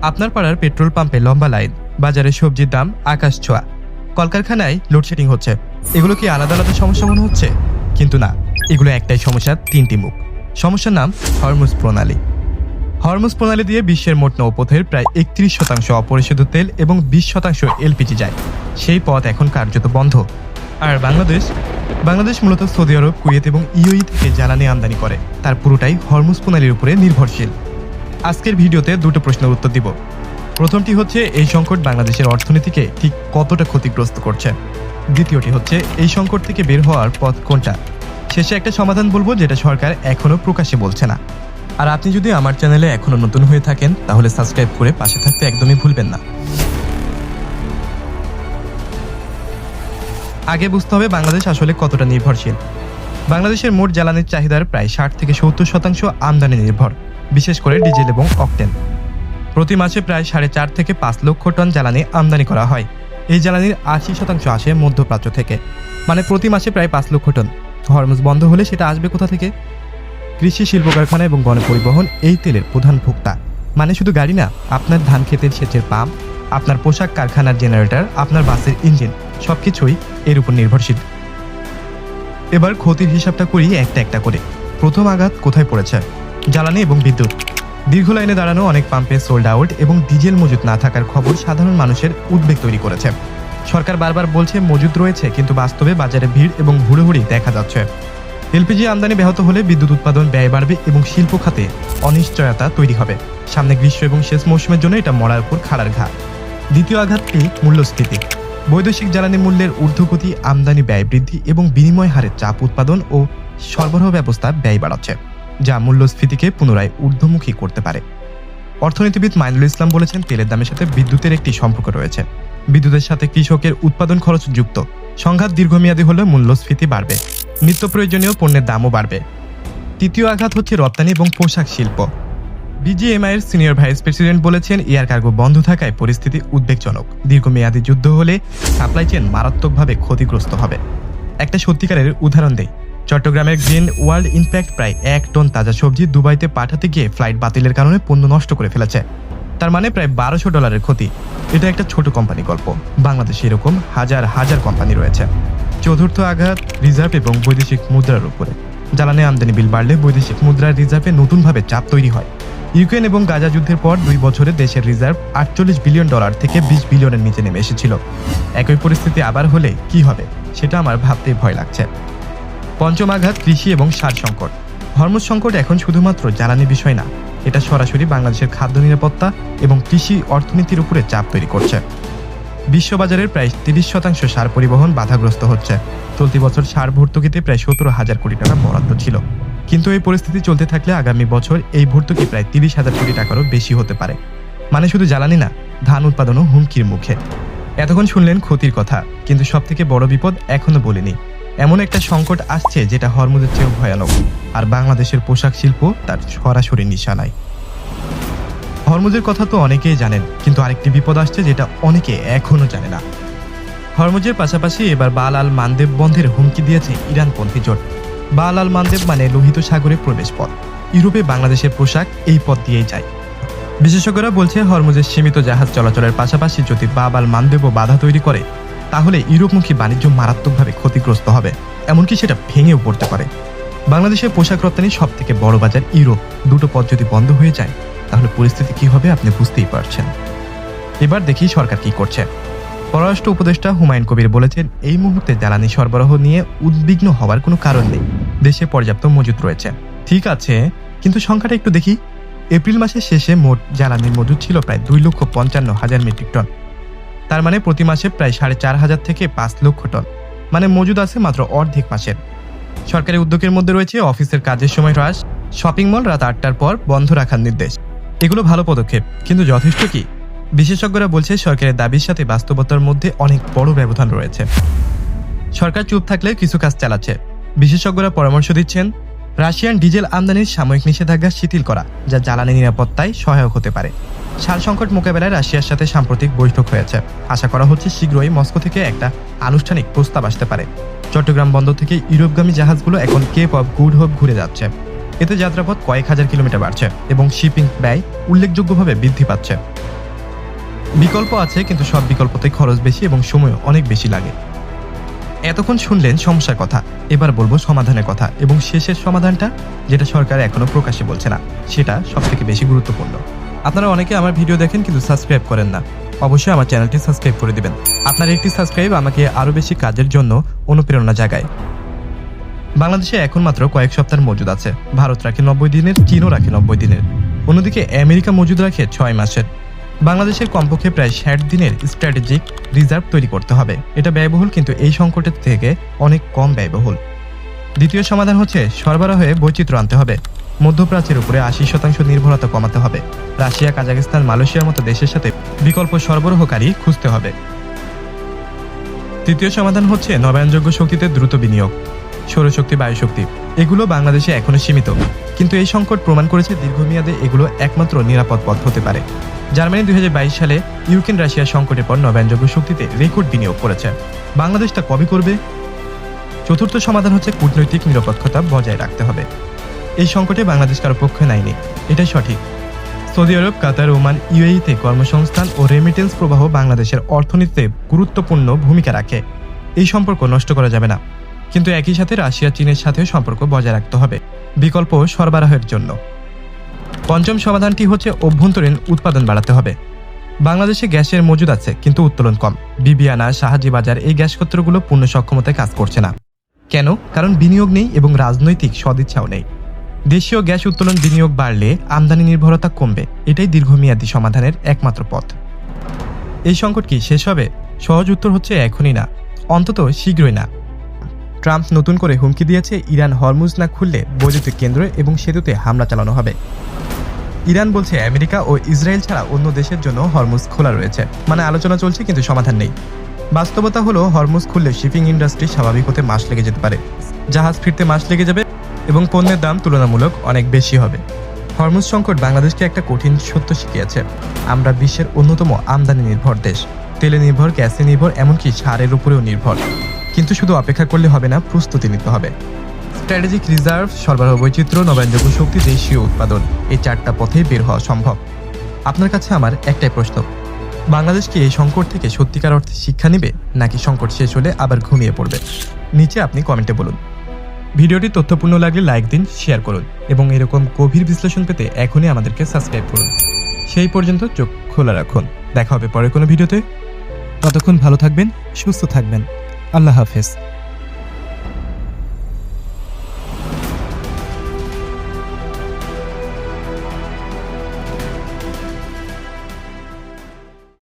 আপনার পাড়ার পেট্রোল পাম্পে লম্বা লাইন, বাজারে সবজির দাম আকাশ ছোঁয়া, কলকারখানায় লোডশেডিং হচ্ছে। এগুলো কি আলাদা আলাদা সমস্যা মনে হচ্ছে? কিন্তু না, এগুলো একটাই সমস্যার তিনটি মুখ। সমস্যার নাম হরমুজ প্রণালী। হরমুজ প্রণালী দিয়ে বিশ্বের মোট নৌপথের প্রায় ৩১% অপরিশোধিত তেল এবং 20% এলপিজি যায়। সেই পথ এখন কার্যত বন্ধ। আর বাংলাদেশ মূলত সৌদি আরব, কুয়েত এবং ইউএই থেকে জ্বালানি আমদানি করে। তার পুরোটাই হরমুজ প্রণালীর উপরে নির্ভরশীল। আজকের ভিডিওতে দুটো প্রশ্নের উত্তর দিব। প্রথমটি হচ্ছে, এই সংকট বাংলাদেশের অর্থনীতিকে ঠিক কতটা ক্ষতিগ্রস্ত করছে। দ্বিতীয়টি হচ্ছে, এই সংকট থেকে বের হওয়ার পথ কোনটা। শেষে একটা সমাধান বলবো, যেটা সরকার এখনো প্রকাশ্যে বলছে না। আর আপনি যদি আমার চ্যানেলে এখনো নতুন হয়ে থাকেন, তাহলে সাবস্ক্রাইব করে পাশে থাকতে একদমই ভুলবেন না। আগে বুঝতে হবে বাংলাদেশ আসলে কতটা নির্ভরশীল। বাংলাদেশের মোট জ্বালানির চাহিদার প্রায় 60 থেকে 70% আমদানি নির্ভর, বিশেষ করে ডিজেল এবং অকটেন। প্রতি মাসে প্রায় 4.5 থেকে 5 লক্ষ টন জ্বালানি আমদানি করা হয়। এই জ্বালানির 80% আসে মধ্যপ্রাচ্য থেকে, মানে প্রতি মাসে প্রায় 5 লক্ষ টন। হরমুজ বন্ধ হলে সেটা আসবে কোথা থেকে? কৃষি, শিল্প কারখানা এবং গণপরিবহন এই তেলের প্রধান ভোক্তা। মানে শুধু গাড়ি না, আপনার ধান ক্ষেতের সেচের পাম্প, আপনার পোশাক কারখানার জেনারেটর, আপনার বাসের ইঞ্জিন, সবকিছুই এর উপর নির্ভরশীল। এবার ক্ষতির হিসাবটা করি একটা একটা করে। প্রথম আঘাত কোথায় পড়েছে? জ্বালানি এবং বিদ্যুৎ। দীর্ঘ লাইনে দাঁড়ানো অনেক পাম্পে সোল্ড আউট এবং ডিজেল মজুত না থাকার খবর সাধারণ মানুষের উদ্বেগ তৈরি করেছে। সরকার বারবার বলছে মজুত রয়েছে, কিন্তু বাস্তবে বাজারে ভিড় এবং হুড়োহুড়ি দেখা যাচ্ছে। এলপিজি আমদানি ব্যাহত হলে বিদ্যুৎ উৎপাদন ব্যয় বাড়বে এবং শিল্প খাতে অনিশ্চয়তা তৈরি হবে। সামনে গ্রীষ্ম এবং শেষ মৌসুমের জন্য এটা মরার উপর খাড়ার ঘা। দ্বিতীয় আঘাতটি মূল্যস্ফীতি। বৈদেশিক জ্বালানি মূল্যের ঊর্ধ্বগতি, আমদানি ব্যয় বৃদ্ধি এবং বিনিময় হারের চাপ উৎপাদন ও সরবরাহ ব্যবস্থা ব্যয় বাড়াচ্ছে, যা মূল্যস্ফীতিকে পুনরায় ঊর্ধ্বমুখী করতে পারে। অর্থনীতিবিদ মাইনুল ইসলাম বলেছেন, তেলের দামের সাথে বিদ্যুতের একটি সম্পর্ক রয়েছে। বিদ্যুতের সাথে কৃষকের উৎপাদন খরচ যুক্ত। সংঘাত দীর্ঘমেয়াদী হলে মূল্যস্ফীতি বাড়বে, নিত্য প্রয়োজনীয় পণ্যের দামও বাড়বে। তৃতীয় আঘাত হচ্ছে রপ্তানি এবং পোশাক শিল্প। বিজিএমআই এর সিনিয়র ভাইস প্রেসিডেন্ট বলেছেন, এয়ার কার্গো বন্ধ থাকায় পরিস্থিতি উদ্বেগজনক। দীর্ঘমেয়াদী যুদ্ধ হলে সাপ্লাই চেইন মারাত্মকভাবে ক্ষতিগ্রস্ত হবে। একটা সত্যিকারের উদাহরণ দেই। চট্টগ্রামের গ্রিন ওয়ার্ল্ড ইম্প্যাক্ট প্রায় 1 টন তাজা সবজি দুবাইতে পাঠাতে গিয়ে ফ্লাইট বাতিলের কারণে পণ্য নষ্ট করে ফেলেছে। তার মানে প্রায় $1200 ক্ষতি। এটা একটা ছোট কোম্পানি গল্প। বাংলাদেশে এরকম হাজার হাজার কোম্পানি রয়েছে। চতুর্থ আঘাত রিজার্ভ এবং বৈদেশিক মুদ্রার উপরে। জ্বালানি আমদানি বিল বাড়লে বৈদেশিক মুদ্রার রিজার্ভে নতুনভাবে চাপ তৈরি হয়। ইউক্রেন এবং গাজা যুদ্ধের পর 2 বছরে দেশের রিজার্ভ $48 বিলিয়ন থেকে $20 বিলিয়নের নিচে নেমে এসেছিল। একই পরিস্থিতি আবার হলে কি হবে, সেটা আমার ভাবতে ভয় লাগছে। পঞ্চম আঘাত কৃষি এবং সার সংকট। হরমুজ সংকট এখন শুধুমাত্র জ্বালানি বিষয় না, এটা সরাসরি বাংলাদেশের খাদ্য নিরাপত্তা এবং কৃষি অর্থনীতির উপরে চাপ তৈরি করছে। বিশ্ববাজারের প্রায় 30% সার পরিবহন বাধাগ্রস্ত হচ্ছে। চলতি বছর সার ভর্তুকিতে প্রায় 17,000 কোটি টাকা বরাদ্দ ছিল, কিন্তু এই পরিস্থিতি চলতে থাকলে আগামী বছর এই ভর্তুকি প্রায় 30,000 কোটি টাকারও বেশি হতে পারে। মানে শুধু জ্বালানি না, ধান উৎপাদনও হুমকির মুখে। এতক্ষণ শুনলেন ক্ষতির কথা, কিন্তু সবথেকে বড় বিপদ এখনো বলিনি। এমন একটা সংকট আসছে যেটা হরমুজের চেয়েও ভয়ানক, আর বাংলাদেশের পোশাক শিল্প তার সরাসরি নিশানায়। হরমুজের কথা তো অনেকেই জানেন, কিন্তু আরেকটি বিপদ আসছে যেটা অনেকে এখনো জানে না। হরমুজের পাশাপাশি এবার বাব আল মানদেব বন্ধের হুমকি দিয়েছে ইরানপন্থী জোট। বাব আল মানদেব মানে লোহিত সাগরে প্রবেশ পথ। ইউরোপে বাংলাদেশের পোশাক এই পথ দিয়েই যায়। বিশেষজ্ঞরা বলছে, হরমুজের সীমিত জাহাজ চলাচলের পাশাপাশি যদি বাব আল মানদেবও বাধা তৈরি করে, তাহলে ইউরোপমুখী বাণিজ্য মারাত্মকভাবে ক্ষতিগ্রস্ত হবে, এমনকি সেটা ভেঙেও পড়তে পারে। বাংলাদেশের পোশাক রপ্তানি সব থেকে বড় বাজার ইউরোপ। দুটো পথ যদি বন্ধ হয়ে যায়, তাহলে পরিস্থিতি কি হবে আপনি বুঝতেই পারছেন। এবার দেখি সরকার কি করছে। পররাষ্ট্র উপদেষ্টা হুমায়ুন কবির বলেছেন, এই মুহূর্তে জ্বালানি সরবরাহ নিয়ে উদ্বিগ্ন হওয়ার কোনো কারণ নেই। দেশে পর্যাপ্ত মজুত রয়েছে। ঠিক আছে, কিন্তু সংখ্যাটা একটু দেখি। এপ্রিল মাসের শেষে মোট জ্বালানির মজুত ছিল প্রায় 2,55,000 মেট্রিক টন। তার মানে প্রতি মাসে প্রায় 4,500 থেকে 5 লক্ষ টন। মানে মজুদ আছে মাত্র অর্ধেক মাসের। সরকারি উদ্যোগের মধ্যে রয়েছে অফিসের কাজের সময় হ্রাস, শপিং মল রাত 8টার পর বন্ধ রাখার নির্দেশ। এগুলো ভালো পদক্ষেপ, কিন্তু যথেষ্ট কি? বিশেষজ্ঞরা বলছে, সরকারের দাবির সাথে বাস্তবতার মধ্যে অনেক বড় ব্যবধান রয়েছে। সরকার চুপ থাকলে কিছু কাজ চালাচ্ছে। বিশেষজ্ঞরা পরামর্শ দিচ্ছেন, রাশিয়ান ডিজেল আমদানির সাময়িক নিষেধাজ্ঞা শিথিল করা, যা জ্বালানি নিরাপত্তায় সহায়ক হতে পারে। সার সংকট মোকাবেলায় রাশিয়ার সাথে সাম্প্রতিক বৈঠক হয়েছে। আশা করা হচ্ছে শীঘ্রই মস্কো থেকে একটা আনুষ্ঠানিক প্রস্তাব আসতে পারে। চট্টগ্রাম বন্দর থেকে ইউরোপগামী জাহাজগুলো এখন কেপ অফ গুড হোপ ঘুরে যাচ্ছে। এতে যাত্রাপথ কয়েক হাজার কিলোমিটার বাড়ছে এবং শিপিং ব্যয় উল্লেখযোগ্যভাবে বৃদ্ধি পাচ্ছে। বিকল্প আছে, কিন্তু সব বিকল্পতে খরচ বেশি এবং সময়ও অনেক বেশি লাগে। এতক্ষণ শুনলেন সমস্যার কথা, এবার বলবো সমাধানের কথা, এবং শেষের সমাধানটা যেটা সরকার এখনো প্রকাশ্যে বলছে না, সেটা সবথেকে বেশি গুরুত্বপূর্ণ। আপনারা অনেকে আমার ভিডিও দেখেন কিন্তু সাবস্ক্রাইব করেন না, অবশ্যই আমার চ্যানেলটি সাবস্ক্রাইব করে দিবেন। আপনার একটি সাবস্ক্রাইব আমাকে আরও বেশি কাজের জন্য অনুপ্রেরণা জাগায়। বাংলাদেশে এখন মাত্র কয়েক সপ্তাহ মজুদ আছে। ভারত রাখে 90 দিনের, চীনও রাখে 90 দিনের, অন্যদিকে আমেরিকা মজুদ রাখে 6 মাসের। বাংলাদেশের কমপক্ষে প্রায় 60 দিনের স্ট্র্যাটেজিক রিজার্ভ তৈরি করতে হবে। এটা ব্যয়বহুল, কিন্তু এই সংকটের থেকে অনেক কম ব্যয়বহুল। দ্বিতীয় সমাধান হচ্ছে সরবরাহে বৈচিত্র্য আনতে হবে। মধ্যপ্রাচ্যের উপরে 80% নির্ভরতা কমাতে হবে। রাশিয়া, কাজাখস্তান, মালয়েশিয়ার মতো দেশের সাথে বিকল্প সরবরাহকারী খুঁজতে হবে। তৃতীয় সমাধান হচ্ছে নবায়নযোগ্য শক্তিতে দ্রুত বিনিয়োগ। সৌরশক্তি, বায়ুশক্তি এগুলো বাংলাদেশে এখনো সীমিত, কিন্তু এই সংকট প্রমাণ করেছে দীর্ঘমেয়াদে এগুলো একমাত্র নিরাপদ পথ হতে পারে। জার্মানি 2022 সালে ইউক্রেন রাশিয়া সংকটের পর নবায়নযোগ্য শক্তিতে রেকর্ড বিনিয়োগ করেছে। বাংলাদেশ তা কবে করবে? চতুর্থ সমাধান হচ্ছে কূটনৈতিক নিরপেক্ষতা বজায় রাখতে হবে। এই সংকটে বাংলাদেশ কারো পক্ষে নাইনি, এটাই সঠিক। সৌদি আরব, কাতার, ওমান, ইউএইতে কর্মসংস্থান ও রেমিটেন্স প্রবাহ বাংলাদেশের অর্থনীতিতে গুরুত্বপূর্ণ ভূমিকা রাখে। এই সম্পর্ক নষ্ট করা যাবে না, কিন্তু একই সাথে রাশিয়া, চীনের সাথেও সম্পর্ক বজায় রাখতে হবে বিকল্প সরবরাহের জন্য। পঞ্চম সমাধানটি হচ্ছে অভ্যন্তরীণ উৎপাদন বাড়াতে হবে। বাংলাদেশে গ্যাসের মজুদ আছে, কিন্তু উত্তোলন কম। বিবিআনা, শাহাজি বাজার এই গ্যাস ক্ষেত্রগুলো পূর্ণ সক্ষমতায় কাজ করছে না। কেন? কারণ বিনিয়োগ নেই এবং রাজনৈতিক সদিচ্ছাও নেই। দেশীয় গ্যাস উত্তোলন বিনিয়োগ বাড়লে আমদানি নির্ভরতা কমবে, এটাই দীর্ঘমেয়াদী সমাধানের একমাত্র পথ। এই সংকট কি শেষ হবে? সহজ উত্তর হচ্ছে এখনই না, অন্তত শীঘ্রই না। ট্রাম্প নতুন করে হুমকি দিয়েছে, ইরান হরমুজ না খুললে বৈদ্যুতিক কেন্দ্র এবং সেতুতে হামলা চালানো হবে। ইরান বলছে আমেরিকা ও ইসরায়েল ছাড়া অন্য দেশের জন্য হরমুজ খোলা রয়েছে, মানে আলোচনা চলছে কিন্তু সমাধান নেই। বাস্তবতা হলো হরমুজ খুললে শিপিং ইন্ডাস্ট্রি স্বাভাবিক হতে মাস লেগে যেতে পারে, জাহাজ ফিরতে মাস লেগে যাবে এবং পণ্যের দাম তুলনামূলক অনেক বেশি হবে। হরমুজ সংকট বাংলাদেশকে একটা কঠিন সত্য শিখিয়েছে। আমরা বিশ্বের অন্যতম আমদানি নির্ভর দেশ, তেলে নির্ভর, গ্যাসে নির্ভর, এমনকি সারের উপরেও নির্ভর। কিন্তু শুধু অপেক্ষা করলে হবে না, প্রস্তুতি নিতে হবে। স্ট্র্যাটেজিক রিজার্ভ, সরবরাহ বৈচিত্র্য, নবায়নযোগ্য শক্তি, দেশীয় উৎপাদন, এই 4টা পথে বের হওয়া সম্ভব। আপনার কাছে আমার একটাই প্রশ্ন, বাংলাদেশ কি এই সংকট থেকে সত্যিকার অর্থে শিক্ষা নেবে, নাকি সংকট শেষ হলে আবার ঘুমিয়ে পড়বে? নিচে আপনি কমেন্টে বলুন। ভিডিওটি তথ্যপূর্ণ লাগলে লাইক দিন, শেয়ার করুন এবং এরকম গভীর বিশ্লেষণ পেতে এখনই আমাদেরকে সাবস্ক্রাইব করুন। সেই পর্যন্ত চোখ খোলা রাখুন। দেখা হবে পরের কোনো ভিডিওতে। ততক্ষণ ভালো থাকবেন, সুস্থ থাকবেন। আল্লাহ হাফেজ।